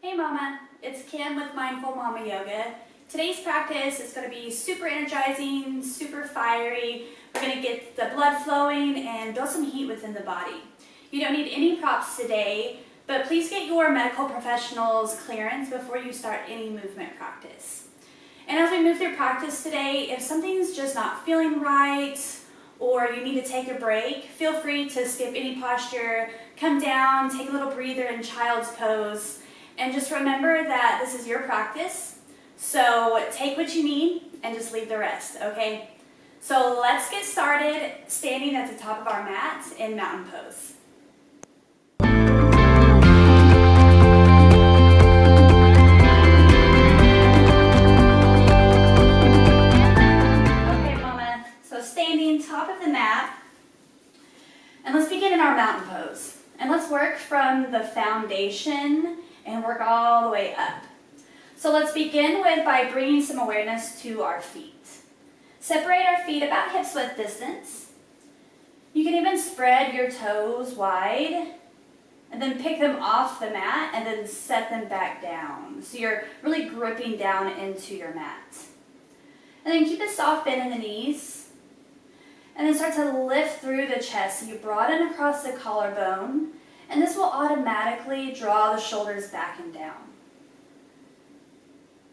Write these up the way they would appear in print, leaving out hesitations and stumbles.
Hey Mama, it's Kim with Mindful Mama Yoga. Today's practice is going to be super energizing, super fiery. We're going to get the blood flowing and build some heat within the body. You don't need any props today, but please get your medical professional's clearance before you start any movement practice. And as we move through practice today, if something's just not feeling right or you need to take a break, feel free to skip any posture, come down, take a little breather in child's pose. And just remember that this is your practice, so take what you need and just leave the rest, okay? So let's get started standing at the top of our mat in mountain pose. Okay, Mama, so standing top of the mat, and let's begin in our mountain pose. And let's work from the foundation and work all the way up. So let's begin by bringing some awareness to our feet. Separate our feet about hips width distance. You can even spread your toes wide and then pick them off the mat and then set them back down. So you're really gripping down into your mat. And then keep a soft bend in the knees. And then start to lift through the chest. So you broaden across the collarbone. And this will automatically draw the shoulders back and down.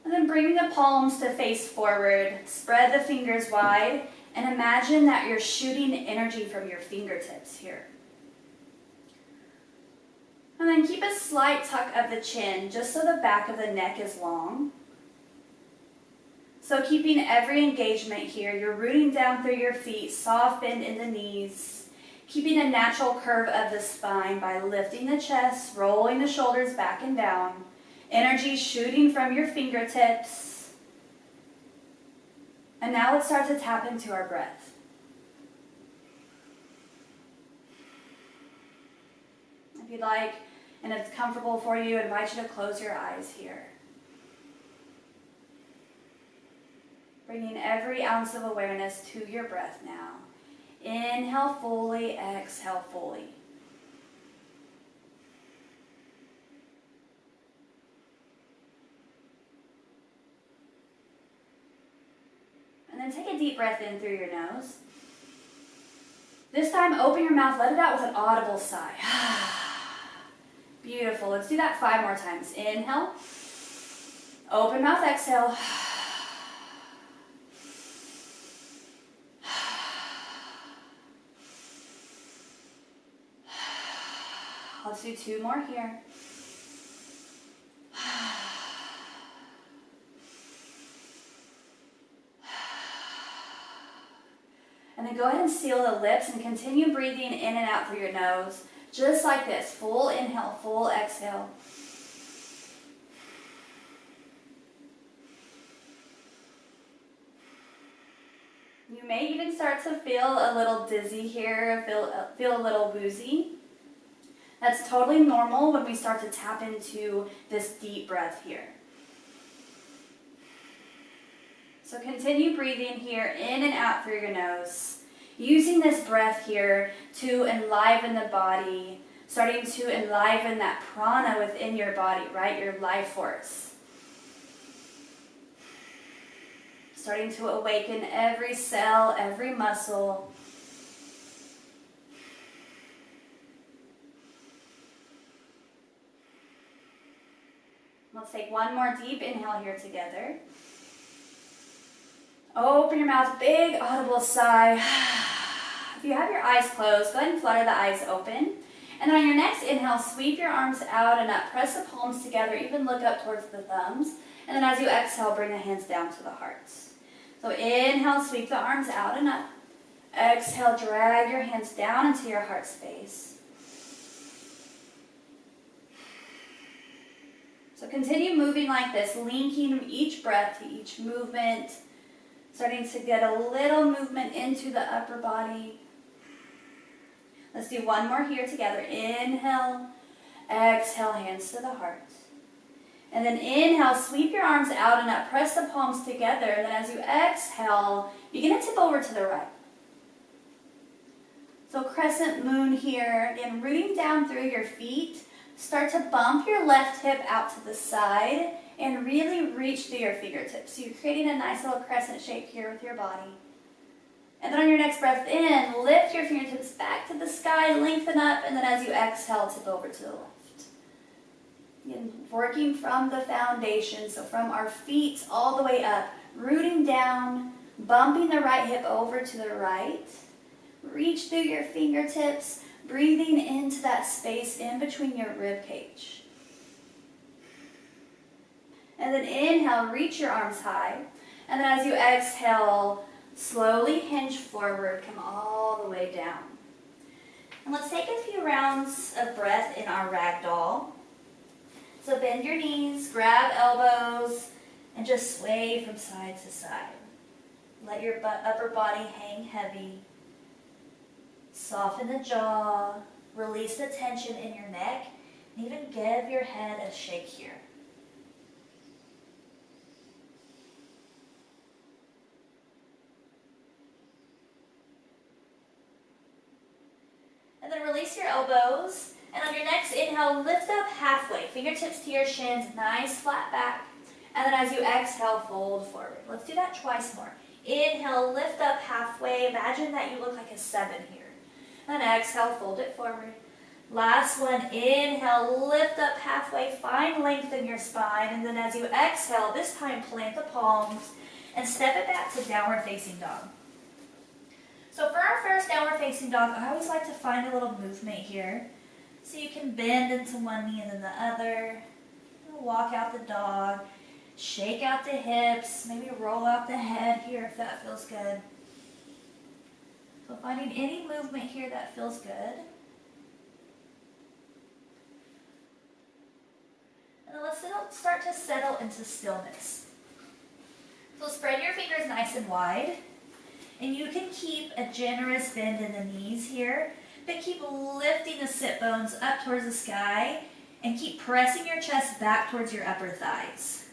And then bring the palms to face forward, spread the fingers wide, and imagine that you're shooting energy from your fingertips here. And then keep a slight tuck of the chin, just so the back of the neck is long. So keeping every engagement here, you're rooting down through your feet, soft bend in the knees. Keeping a natural curve of the spine by lifting the chest, rolling the shoulders back and down. Energy shooting from your fingertips. And now let's start to tap into our breath. If you'd like, and it's comfortable for you, I invite you to close your eyes here. Bringing every ounce of awareness to your breath now. Inhale fully, exhale fully. And then take a deep breath in through your nose. This time, open your mouth, let it out with an audible sigh. Beautiful. Let's do that 5 more times. Inhale. Open mouth, exhale. Let's do 2 more here. And then go ahead and seal the lips and continue breathing in and out through your nose. Just like this. Full inhale, full exhale. You may even start to feel a little dizzy here, feel a little woozy. That's totally normal when we start to tap into this deep breath here. So continue breathing here in and out through your nose. Using this breath here to enliven the body, starting to enliven that prana within your body, right? Your life force. Starting to awaken every cell, every muscle. Let's take 1 more deep inhale here together. Open your mouth, big audible sigh. If you have your eyes closed, go ahead and flutter the eyes open. And then on your next inhale, sweep your arms out and up. Press the palms together, even look up towards the thumbs. And then as you exhale, bring the hands down to the hearts. So inhale, sweep the arms out and up. Exhale, drag your hands down into your heart space. So continue moving like this, linking each breath to each movement, starting to get a little movement into the upper body. Let's do 1 more here together. Inhale, exhale, hands to the heart. And then inhale, sweep your arms out and up, press the palms together, and then as you exhale, begin to tip over to the right. So crescent moon here, again, rooting down through your feet, Start to bump your left hip out to the side and really reach through your fingertips. So you're creating a nice little crescent shape here with your body. And then on your next breath in, lift your fingertips back to the sky, lengthen up, and then as you exhale, tip over to the left. Again, working from the foundation, so from our feet all the way up, rooting down, bumping the right hip over to the right. Reach through your fingertips, breathing into that space in between your rib cage. And then inhale, reach your arms high. And then as you exhale, slowly hinge forward, come all the way down. And let's take a few rounds of breath in our ragdoll. So bend your knees, grab elbows, and just sway from side to side. Let your upper body hang heavy. Soften the jaw, release the tension in your neck, and even give your head a shake here. And then release your elbows, and on your next inhale, lift up halfway, fingertips to your shins, nice flat back. And then as you exhale, fold forward. Let's do that twice more. Inhale, lift up halfway. Imagine that you look like a 7 here. And exhale, fold it forward. Last one, inhale, lift up halfway, find length in your spine. And then as you exhale, this time plant the palms and step it back to downward facing dog. So for our first downward facing dog, I always like to find a little movement here. So you can bend into one knee and then the other. Walk out the dog. Shake out the hips. Maybe roll out the head here if that feels good. So finding any movement here that feels good. And then let's start to settle into stillness. So spread your fingers nice and wide. And you can keep a generous bend in the knees here, but keep lifting the sit bones up towards the sky and keep pressing your chest back towards your upper thighs.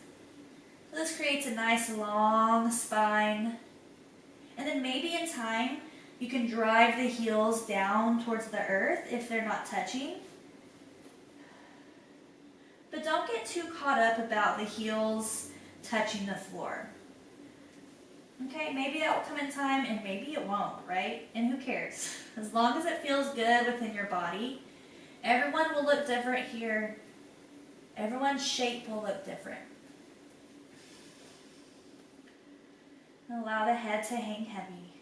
So this creates a nice long spine. And then maybe in time, you can drive the heels down towards the earth if they're not touching. But don't get too caught up about the heels touching the floor. Okay, maybe that will come in time and maybe it won't, right? And who cares? As long as it feels good within your body, everyone will look different here. Everyone's shape will look different. And allow the head to hang heavy.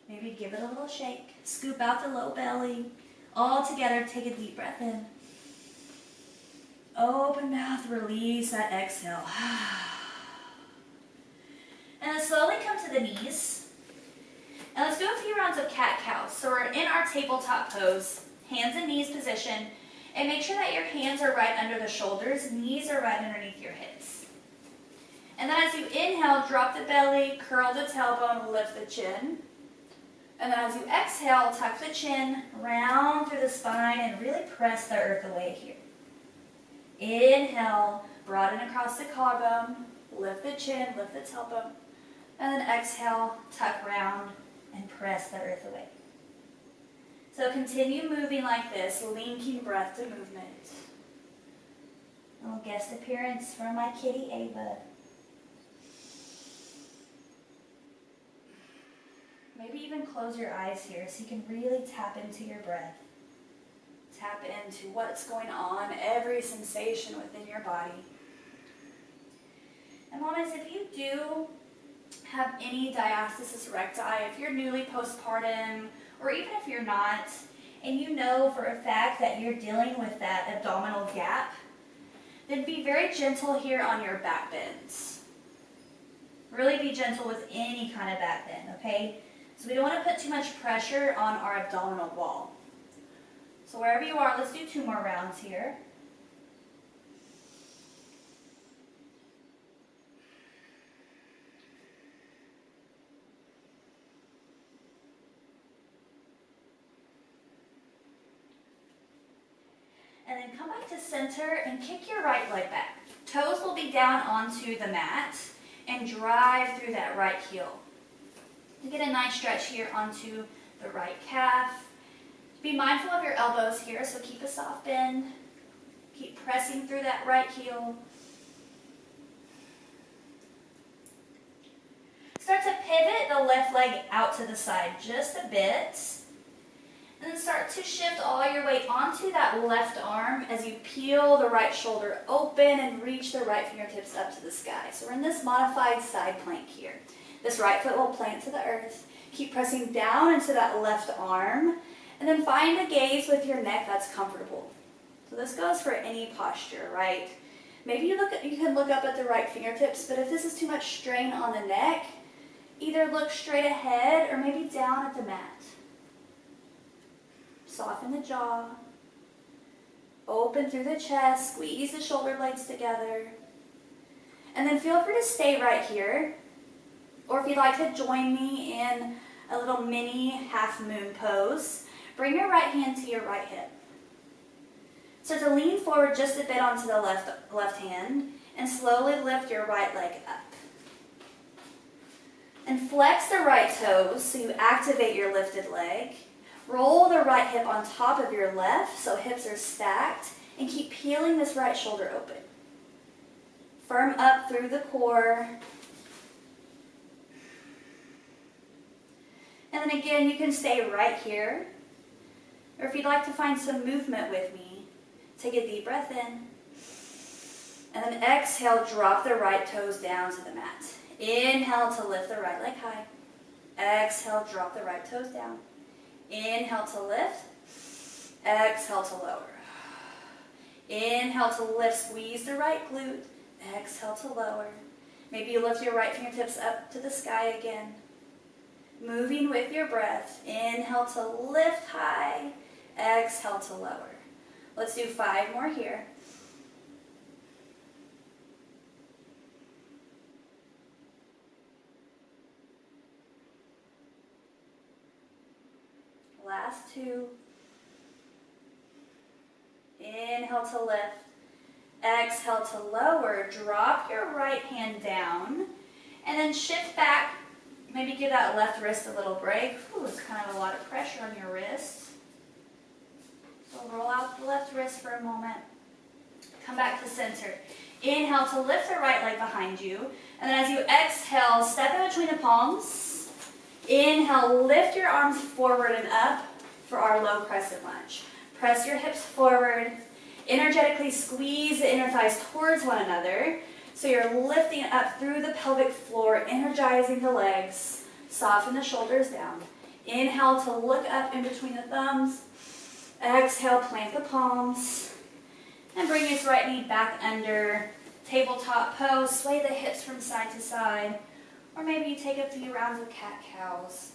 Maybe give it a little shake. Scoop out the low belly. All together, take a deep breath in. Open mouth, release that exhale. And then slowly come to the knees. And let's do a few rounds of cat-cow. So we're in our tabletop pose, hands and knees position. And make sure that your hands are right under the shoulders, knees are right underneath your hips. And then as you inhale, drop the belly, curl the tailbone, lift the chin. And then as you exhale, tuck the chin, round through the spine, and really press the earth away here. Inhale, broaden across the collarbone, lift the chin, lift the tailbone. And then exhale, tuck round, and press the earth away. So continue moving like this, linking breath to movement. A little guest appearance from my kitty Ava. Maybe even close your eyes here so you can really tap into your breath. Tap into what's going on, every sensation within your body. And mamas, if you do have any diastasis recti, if you're newly postpartum, or even if you're not, and you know for a fact that you're dealing with that abdominal gap, then be very gentle here on your back bends. Really be gentle with any kind of back bend, okay? So we don't want to put too much pressure on our abdominal wall. So wherever you are, let's do 2 more rounds here. And then come back to center and kick your right leg back. Toes will be down onto the mat and drive through that right heel. You get a nice stretch here onto the right calf. Be mindful of your elbows here, so keep a soft bend. Keep pressing through that right heel. Start to pivot the left leg out to the side just a bit. And then start to shift all your weight onto that left arm as you peel the right shoulder open and reach the right fingertips up to the sky. So we're in this modified side plank here. This right foot will plant to the earth. Keep pressing down into that left arm. And then find a gaze with your neck that's comfortable. So this goes for any posture, right? Maybe you can look up at the right fingertips, but if this is too much strain on the neck, either look straight ahead or maybe down at the mat. Soften the jaw. Open through the chest. Squeeze the shoulder blades together. And then feel free to stay right here. Or if you'd like to join me in a little mini half moon pose, bring your right hand to your right hip. Start to lean forward just a bit onto the left hand and slowly lift your right leg up. And flex the right toes so you activate your lifted leg. Roll the right hip on top of your left so hips are stacked, and keep peeling this right shoulder open. Firm up through the core. And then again, you can stay right here. Or if you'd like to find some movement with me, take a deep breath in. And then exhale, drop the right toes down to the mat. Inhale to lift the right leg high. Exhale, drop the right toes down. Inhale to lift. Exhale to lower. Inhale to lift, squeeze the right glute. Exhale to lower. Maybe you lift your right fingertips up to the sky again. Moving with your breath. Inhale to lift high. Exhale to lower. Let's do 5 more here. Last 2. Inhale to lift. Exhale to lower. Drop your right hand down. And then shift back. Maybe give that left wrist a little break. Ooh, it's kind of a lot of pressure on your wrist. So roll out the left wrist for a moment. Come back to center. Inhale to lift the right leg behind you. And then as you exhale, step in between the palms. Inhale, lift your arms forward and up for our low crescent lunge. Press your hips forward. Energetically squeeze the inner thighs towards one another. So you're lifting up through the pelvic floor, energizing the legs. Soften the shoulders down. Inhale to look up in between the thumbs. Exhale, plant the palms. And bring this right knee back under. Tabletop pose. Sway the hips from side to side. Or maybe you take a few rounds of cat-cows.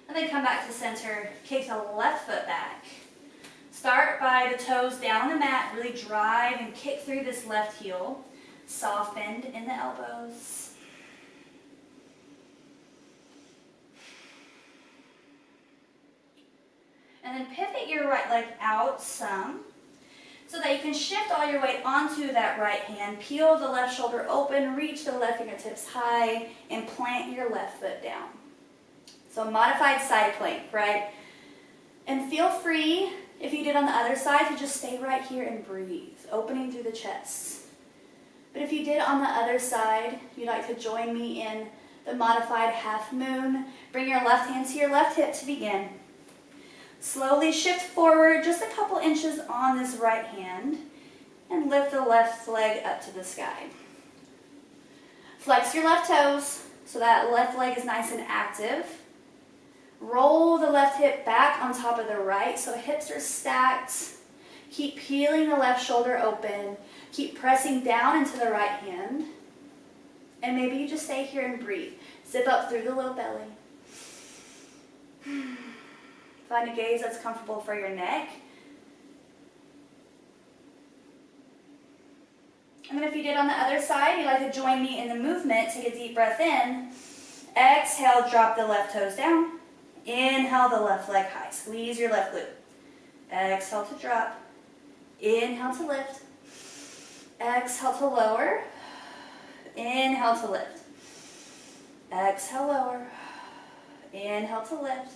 And then come back to center. Kick the left foot back. Start by the toes down on the mat. Really drive and kick through this left heel. Soft bend in the elbows. And then pivot your right leg out some, so that you can shift all your weight onto that right hand. Peel the left shoulder open, reach the left fingertips high, and plant your left foot down. So modified side plank, right? And feel free, if you did on the other side, to just stay right here and breathe, opening through the chest. But if you did on the other side, you'd like to join me in the modified half moon. Bring your left hand to your left hip to begin. Slowly shift forward just a couple inches on this right hand and lift the left leg up to the sky. Flex your left toes so that left leg is nice and active. Roll the left hip back on top of the right so hips are stacked. Keep peeling the left shoulder open. Keep pressing down into the right hand. And maybe you just stay here and breathe. Zip up through the low belly. Find a gaze that's comfortable for your neck. And then if you did on the other side, you'd like to join me in the movement. Take a deep breath in. Exhale, drop the left toes down. Inhale the left leg high. Squeeze your left glute. Exhale to drop. Inhale to lift. Exhale to lower. Inhale to lift. Exhale, lower. Inhale to lift.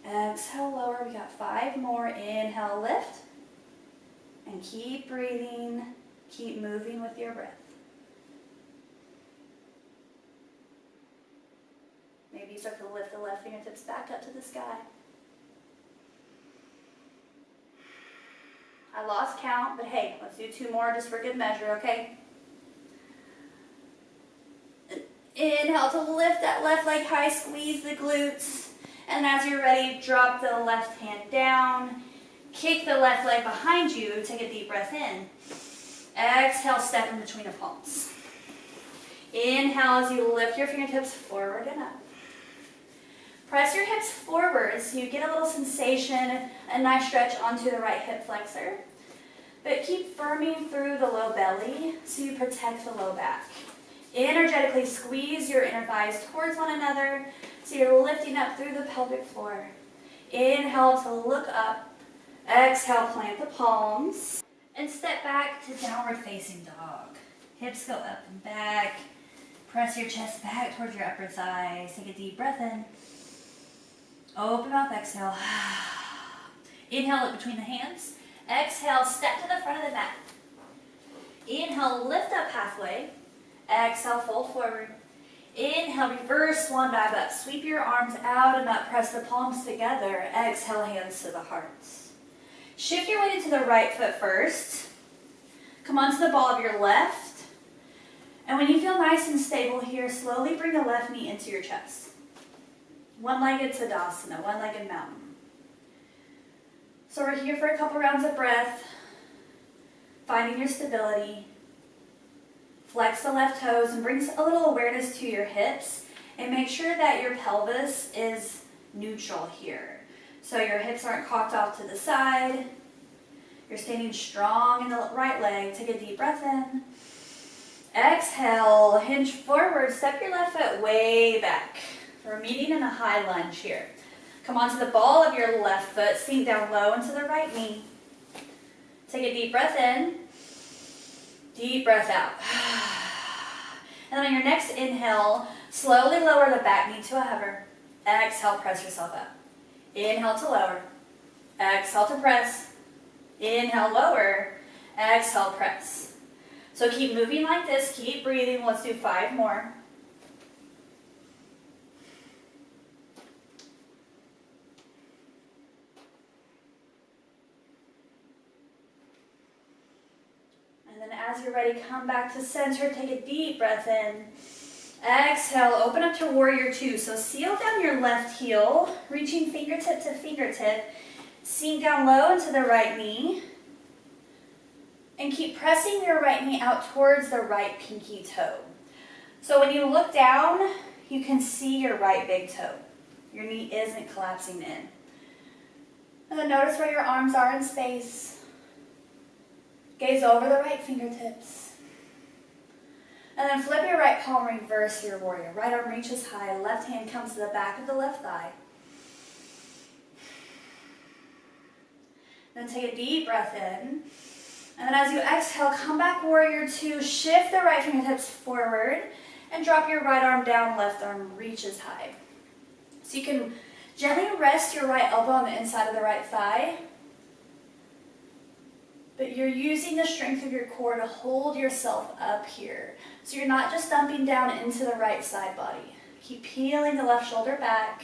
Exhale, lower. We got 5 more. Inhale, lift. And keep breathing, keep moving with your breath. Maybe you start to lift the left fingertips back up to the sky. I lost count, but hey, let's do 2 more just for good measure, okay? Inhale to lift that left leg high, squeeze the glutes. And as you're ready, drop the left hand down. Kick the left leg behind you. Take a deep breath in. Exhale, step in between the palms. Inhale as you lift your fingertips forward and up. Press your hips forward so you get a little sensation, a nice stretch onto the right hip flexor. But keep firming through the low belly so you protect the low back. Energetically squeeze your inner thighs towards one another so you're lifting up through the pelvic floor. Inhale to look up. Exhale, plant the palms. And step back to downward facing dog. Hips go up and back. Press your chest back towards your upper thighs. Take a deep breath in. Open mouth, exhale. Inhale, look between the hands. Exhale, step to the front of the mat. Inhale, lift up halfway. Exhale, fold forward. Inhale, reverse swan dive up. Sweep your arms out and up. Press the palms together. Exhale, hands to the heart. Shift your weight into the right foot first. Come onto the ball of your left. And when you feel nice and stable here, slowly bring the left knee into your chest. One-legged Tadasana, one-legged mountain. So we're here for a couple rounds of breath, finding your stability. Flex the left toes and bring a little awareness to your hips and make sure that your pelvis is neutral here. So your hips aren't cocked off to the side. You're standing strong in the right leg. Take a deep breath in. Exhale, hinge forward, step your left foot way back. We're meeting in a high lunge here. Come onto the ball of your left foot, sink down low into the right knee. Take a deep breath in, deep breath out. And then on your next inhale, slowly lower the back knee to a hover. Exhale, press yourself up. Inhale to lower. Exhale to press. Inhale, lower. Exhale, press. So keep moving like this, keep breathing. Let's do 5 more. And then as you're ready, come back to center. Take a deep breath in. Exhale, open up to warrior 2. So seal down your left heel, reaching fingertip to fingertip. Sink down low into the right knee. And keep pressing your right knee out towards the right pinky toe. So when you look down, you can see your right big toe. Your knee isn't collapsing in. And then notice where your arms are in space. Gaze over the right fingertips. And then flip your right palm, reverse your warrior. Right arm reaches high, left hand comes to the back of the left thigh. Then take a deep breath in. And then as you exhale, come back, warrior 2. Shift the right fingertips forward and drop your right arm down, left arm reaches high. So you can gently rest your right elbow on the inside of the right thigh. But you're using the strength of your core to hold yourself up here. So you're not just dumping down into the right side body. Keep peeling the left shoulder back.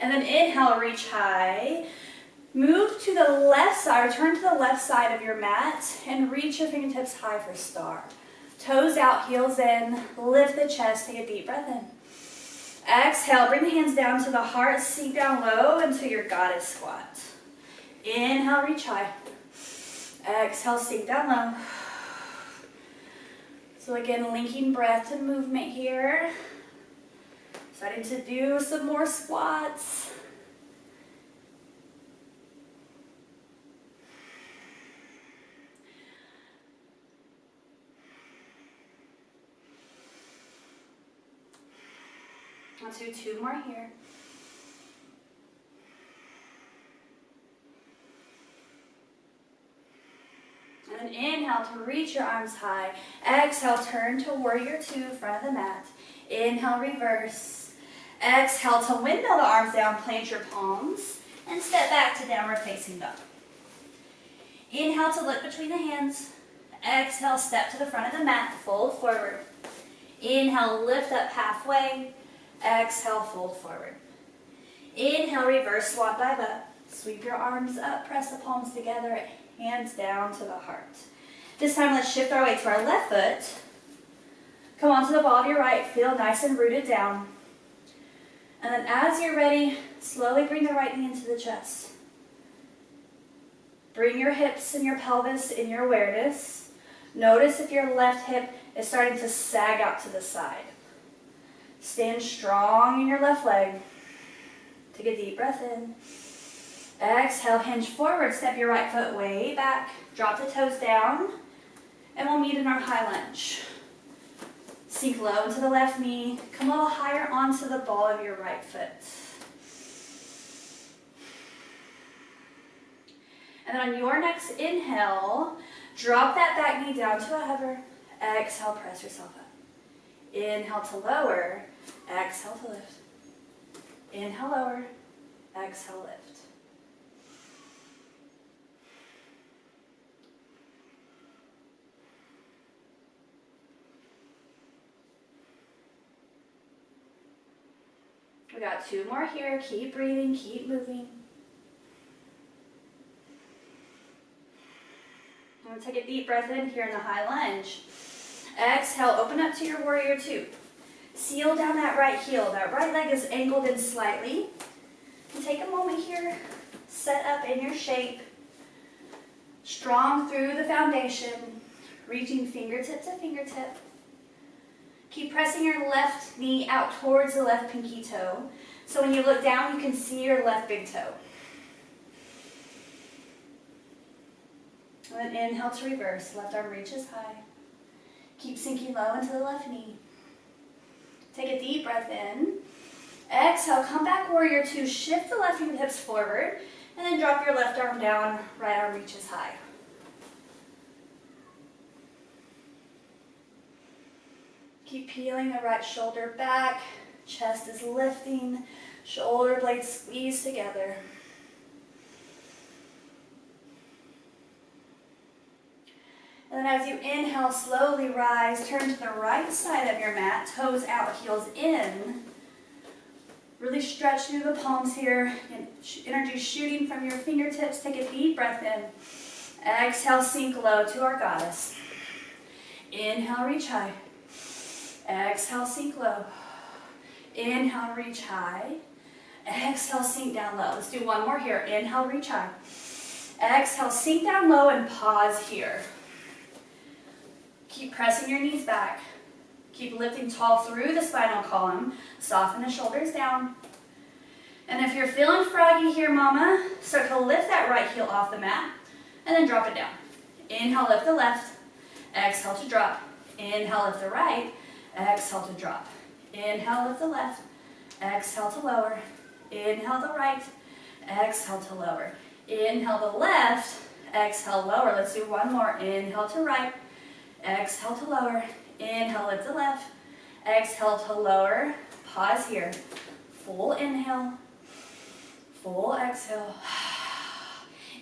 And then inhale, reach high. Move to the left side, or turn to the left side of your mat and reach your fingertips high for star. Toes out, heels in, lift the chest, take a deep breath in. Exhale, bring the hands down to the heart, sink down low into your goddess squat. Inhale, reach high. Exhale, sink down low. So again, linking breath to movement here. Starting to do some more squats. Let's do 2 more here. And then inhale to reach your arms high. Exhale, turn to warrior 2, front of the mat. Inhale, reverse. Exhale to windmill the arms down, plant your palms. And step back to downward facing dog. Inhale to look between the hands. Exhale, step to the front of the mat, fold forward. Inhale, lift up halfway. Exhale, fold forward. Inhale, reverse swan dive up. Sweep your arms up, press the palms together, hands down to the heart. This time, let's shift our weight to our left foot. Come onto the ball of your right, feel nice and rooted down. And then as you're ready, slowly bring the right knee into the chest. Bring your hips and your pelvis in your awareness. Notice if your left hip is starting to sag out to the side. Stand strong in your left leg. Take a deep breath in. Exhale, hinge forward, step your right foot way back. Drop the toes down, and we'll meet in our high lunge. Sink low into the left knee. Come a little higher onto the ball of your right foot. And then on your next inhale, drop that back knee down to a hover. Exhale, press yourself up. Inhale to lower. Exhale to lift. Inhale, lower. Exhale, lift. We got 2 more here. Keep breathing, keep moving. I'm going to take a deep breath in here in the high lunge. Exhale, open up to your warrior 2. Seal down that right heel. That right leg is angled in slightly. And take a moment here. Set up in your shape. Strong through the foundation. Reaching fingertip to fingertip. Keep pressing your left knee out towards the left pinky toe. So when you look down, you can see your left big toe. And then inhale to reverse. Left arm reaches high. Keep sinking low into the left knee. Take a deep breath in. Exhale, come back, warrior 2. Shift the left fingertips forward. And then drop your left arm down. Right arm reaches high. Keep peeling the right shoulder back. Chest is lifting. Shoulder blades squeeze together. And then as you inhale, slowly rise. Turn to the right side of your mat. Toes out, heels in. Really stretch through the palms here. Energy shooting from your fingertips. Take a deep breath in. Exhale, sink low to our goddess. Inhale, reach high. Exhale, sink low. Inhale, reach high. Exhale, sink down low. Let's do one more here. Inhale, reach high. Exhale, sink down low and pause here. Keep pressing your knees back. Keep lifting tall through the spinal column. Soften the shoulders down. And if you're feeling froggy here, mama, start to lift that right heel off the mat and then drop it down. Inhale, lift the left. Exhale to drop. Inhale, lift the right. Exhale to drop. Inhale, lift the left. Exhale to lower. Inhale the right. Exhale to lower. Inhale the left. Exhale, lower. Let's do one more. Inhale to right. Exhale to lower. Inhale, lift the left. Exhale to lower. Pause here. Full inhale. Full exhale.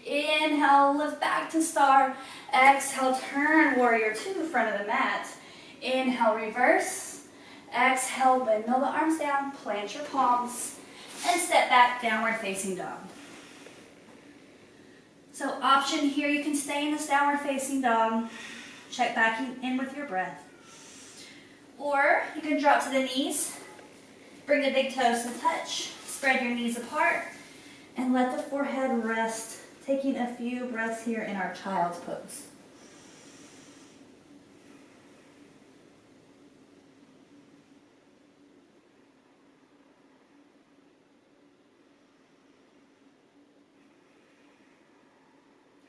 Inhale, lift back to star. Exhale, turn warrior 2, front of the mat. Inhale, reverse. Exhale, windmill the arms down. Plant your palms. And step back, downward facing dog. So option here, you can stay in this downward facing dog. Check back in with your breath. Or you can drop to the knees. Bring the big toes to touch. Spread your knees apart. And let the forehead rest. Taking a few breaths here in our child's pose.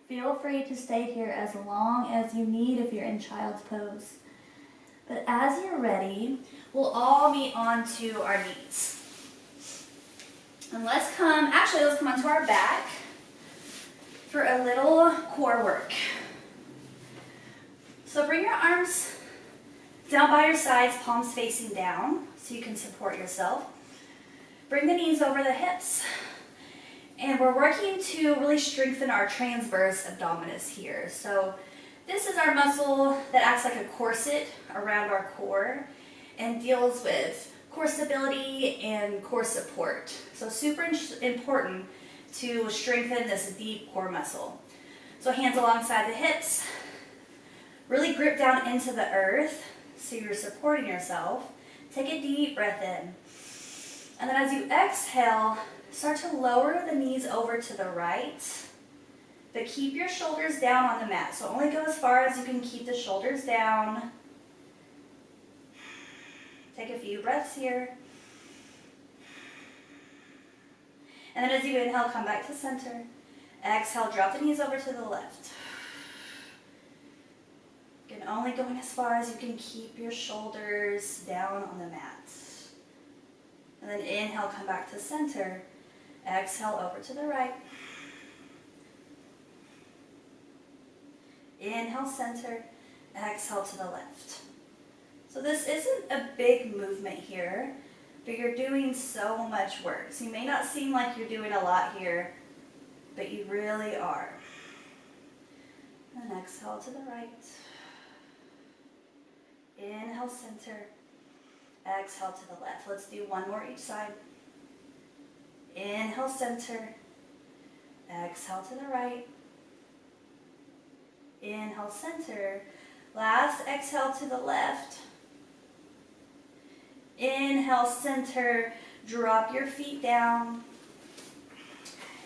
Feel free to stay here as long as you need if you're in child's pose. But as you're ready, we'll all meet onto our knees. And let's come onto our back for a little core work. So bring your arms down by your sides, palms facing down, so you can support yourself. Bring the knees over the hips. And we're working to really strengthen our transverse abdominis here. So this is our muscle that acts like a corset around our core and deals with core stability and core support. So super important to strengthen this deep core muscle. So hands alongside the hips, really grip down into the earth so you're supporting yourself. Take a deep breath in. And then as you exhale, start to lower the knees over to the right, but keep your shoulders down on the mat. So only go as far as you can keep the shoulders down. Take a few breaths here. And then as you inhale, come back to center. Exhale, drop the knees over to the left. Again, only going as far as you can keep your shoulders down on the mat. And then inhale, come back to center. Exhale, over to the right. Inhale, center. Exhale to the left. So this isn't a big movement here, but you're doing so much work. So you may not seem like you're doing a lot here, but you really are. And exhale to the right. Inhale, center. Exhale to the left. Let's do one more each side. Inhale, center. Exhale to the right. Inhale, center. Last exhale to the left. Inhale, center. Drop your feet down.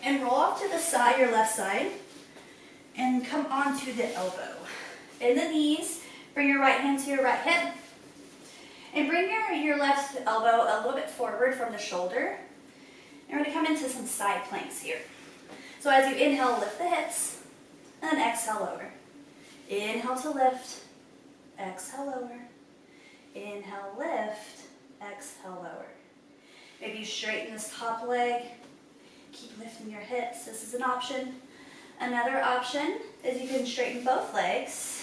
And roll off to the side, your left side. And come onto the elbow. Bend the knees. Bring your right hand to your right hip. And bring your left elbow a little bit forward from the shoulder. And we're going to come into some side planks here. So as you inhale, lift the hips. And then exhale, lower. Inhale to lift. Exhale, lower. Inhale, lift. Exhale, lower. Maybe you straighten this top leg. Keep lifting your hips. This is an option. Another option is you can straighten both legs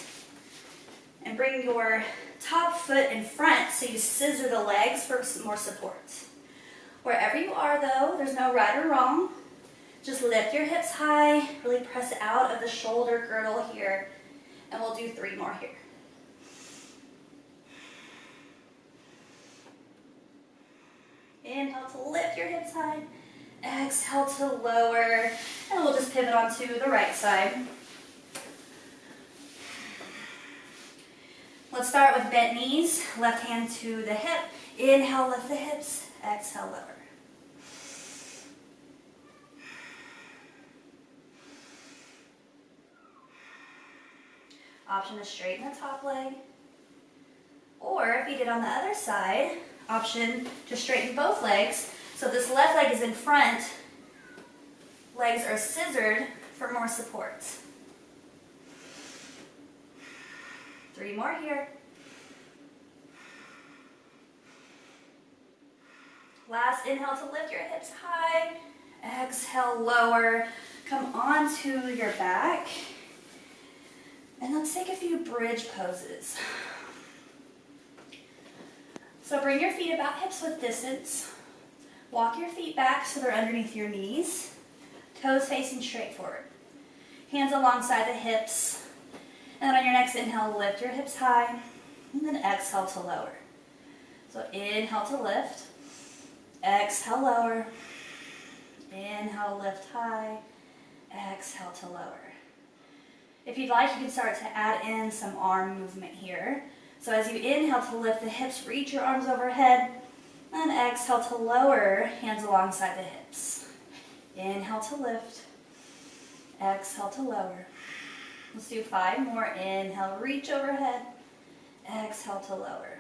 and bring your top foot in front so you scissor the legs for some more support. Wherever you are though, there's no right or wrong. Just lift your hips high, really press out of the shoulder girdle here, and we'll do 3 more here. Inhale to lift your hips high, exhale to lower, and we'll just pivot onto the right side. Let's start with bent knees, left hand to the hip. Inhale, lift the hips, exhale, lower. Option to straighten the top leg. Or if you did on the other side, option to straighten both legs. So this left leg is in front, legs are scissored for more support. 3 more here. Last inhale to lift your hips high. Exhale, lower. Come onto your back. And let's take a few bridge poses. So bring your feet about hips width distance. Walk your feet back so they're underneath your knees. Toes facing straight forward. Hands alongside the hips. And then on your next inhale, lift your hips high, and then exhale to lower. So inhale to lift, exhale, lower, inhale, lift high, exhale to lower. If you'd like, you can start to add in some arm movement here. So as you inhale to lift the hips, reach your arms overhead, and exhale to lower, hands alongside the hips. Inhale to lift, exhale to lower. Let's do 5 more. Inhale, reach overhead. Exhale to lower.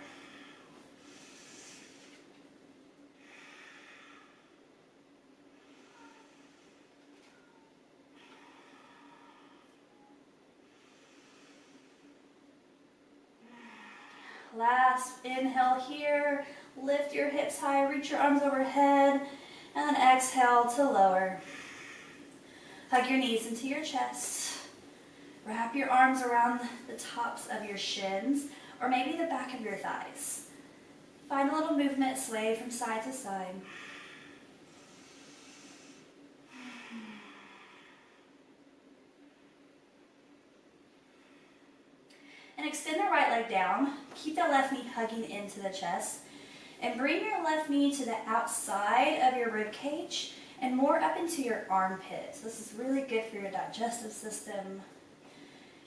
Last inhale here. Lift your hips high, reach your arms overhead, and then exhale to lower. Hug your knees into your chest. Wrap your arms around the tops of your shins, or maybe the back of your thighs. Find a little movement, sway from side to side. then extend the right leg down. Keep the left knee hugging into the chest. And bring your left knee to the outside of your rib cage and more up into your armpits. This is really good for your digestive system.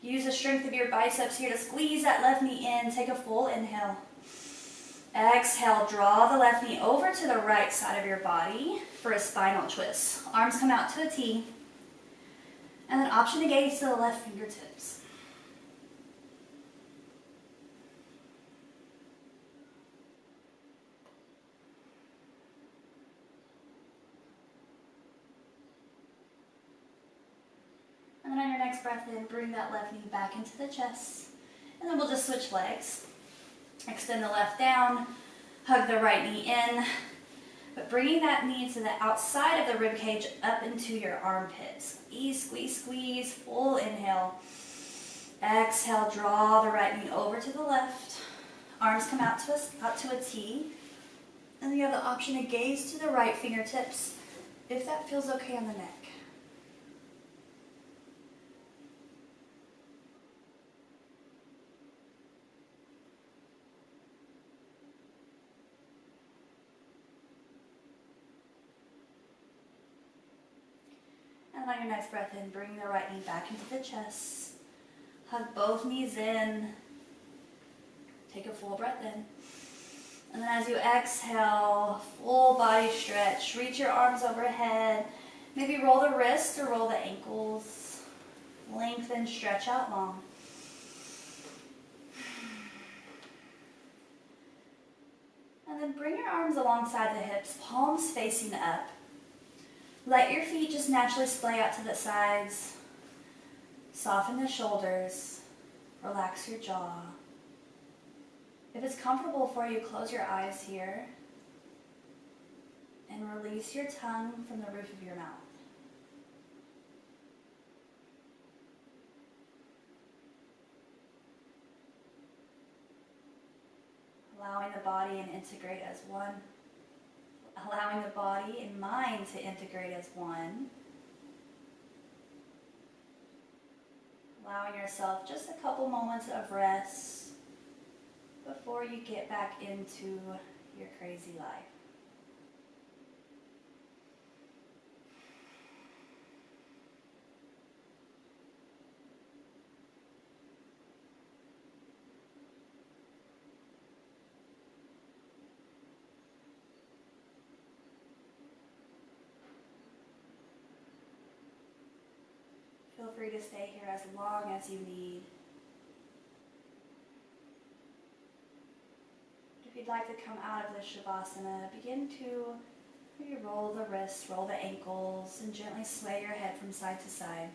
Use the strength of your biceps here to squeeze that left knee in. Take a full inhale. Exhale, draw the left knee over to the right side of your body for a spinal twist. Arms come out to a T. And then option to gaze to the left fingertips. And then on your next breath in, bring that left knee back into the chest. And then we'll just switch legs. Extend the left down, hug the right knee in, but bringing that knee to the outside of the rib cage up into your armpits. Squeeze, squeeze, squeeze, full inhale. Exhale, draw the right knee over to the left. Arms come out to a T. And then you have the option to gaze to the right fingertips if that feels okay on the neck. And on your next breath in, bring the right knee back into the chest. Hug both knees in. Take a full breath in. And then as you exhale, full body stretch. Reach your arms overhead. Maybe roll the wrists or roll the ankles. Lengthen, stretch out long. And then bring your arms alongside the hips, palms facing up. Let your feet just naturally splay out to the sides. Soften the shoulders. Relax your jaw. If it's comfortable for you, close your eyes here. And release your tongue from the roof of your mouth. Allowing the body and integrate as one. Allowing the body and mind to integrate as one. Allowing yourself just a couple moments of rest before you get back into your crazy life. Feel free to stay here as long as you need. If you'd like to come out of the Shavasana, begin to maybe roll the wrists, roll the ankles, and gently sway your head from side to side.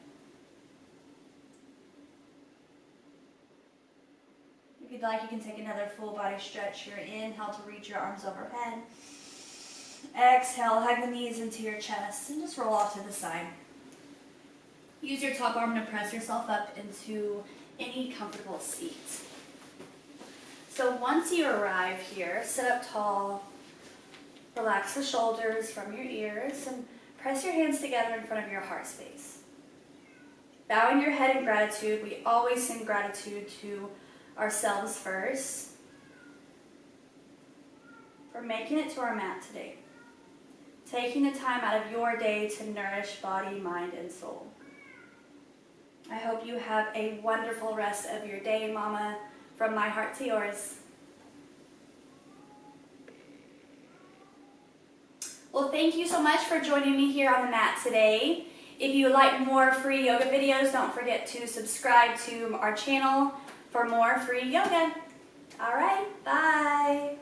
If you'd like, you can take another full body stretch here. Inhale to reach your arms overhead. Exhale, hug the knees into your chest, and just roll off to the side. Use your top arm to press yourself up into any comfortable seat. So once you arrive here, sit up tall, relax the shoulders from your ears, and press your hands together in front of your heart space. Bowing your head in gratitude, we always send gratitude to ourselves first for making it to our mat today. Taking the time out of your day to nourish body, mind, and soul. I hope you have a wonderful rest of your day, Mama, from my heart to yours. Well, thank you so much for joining me here on the mat today. If you would like more free yoga videos, don't forget to subscribe to our channel for more free yoga. All right, bye.